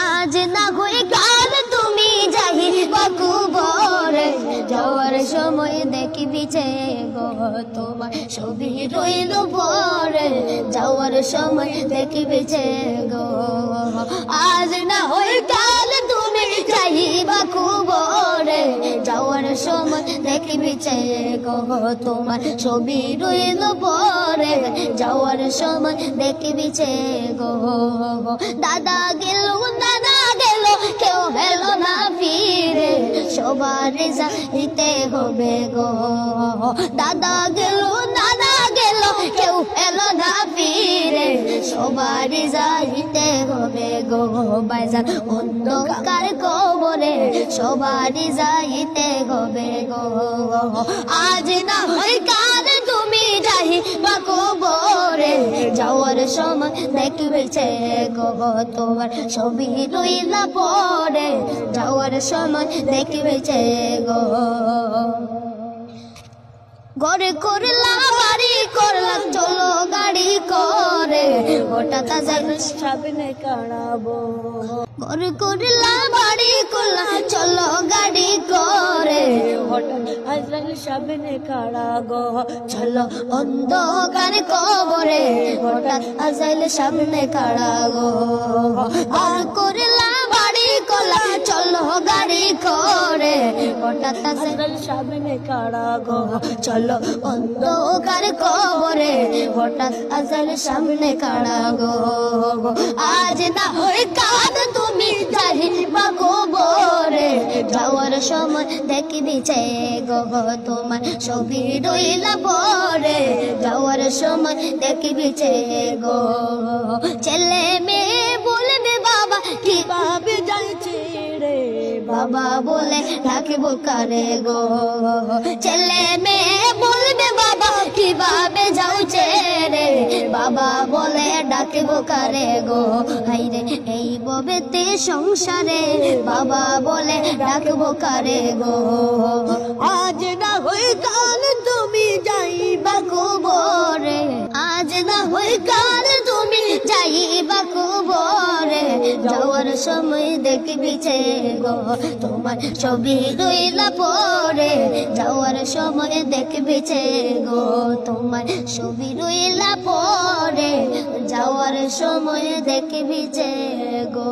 আজ না হই কাল তুমি যাইবা কবরে, যাওয়ার সময় দেখবি যে গো তোমার ছবি রইল পরে, যাওয়ার সময় দেখবি যে গো। আজ না হই কাল তুমি যাইবা কবরে, যাওয়ার সময় দেখবি যে গো তোমার ছবি রইল পরে, যাওয়ার সময় দেখবি যে গো। দাদা গেল কেউ হেলো না ফিরে, সবার যাইতে হবে গো। দাদা গেল কেউ হেলো না ফিরে, সবার যাইতে হবে গো। বাইজান অন্ধকার কবরে, সবার যাইতে হবে গো। আজ না হয় কাল তুমি যাইবা কবরে, যাওয়ার সময় দেখবি যে গো তোমার ছবি রইলা পরে, যাওয়ার সময় দেখবি যে গো। ঘরে করলা বাড়ি করলাম চলো গাড়ি করে, হঠাৎ যাই সামনে কাড়াবো। ঘরে করলা বাড়ি করলাম চলো গাড়ি করে, হঠাৎ আজরাইল সামনে কাড়াগো। চলো অন্ধকার কবরে, হঠাৎ আজরাইল সামনে কাড়াগো। আর করলা বাড়ি করলাম চলো গাড়ি করে, হঠাৎ আজরাইল সামনে কাড়াগো। চলো অন্ধকার কবরে, হঠাৎ আজরাইল সামনে কাড়াগো। আজ না হয় কাল তুমি যাইবা কবরে, যাওয়ার সময় দেখবি যে গো তোমার ছবি রইলা পরে, যাওয়ার সময় দেখবি যে গো। ছেলে মেয়ে বলবে বাবা কিভাবে যাইছি রে, বাবা বলে রাখবো কারে গো। ছেলে মেয়ে বলবে বাবা কিভাবে যাচ্ছে রে, বাবা বলে ডাকবো কারে গো। হাইরে এই ববেতে সংসারে, বাবা বলে ডাকবো কারে গো। আজ না হই কাল তুমি যাইবা কবরে, আজ না হই কাল তুমি যাইবা কবরে, যাওয়ার সময় দেখবি যে গো তোমার ছবি রইলা পরে, যাওয়ার সময় দেখবি যে গো তোমার ছবি রইলা পরে, যাওয়ার সময় দেখবি যে গো।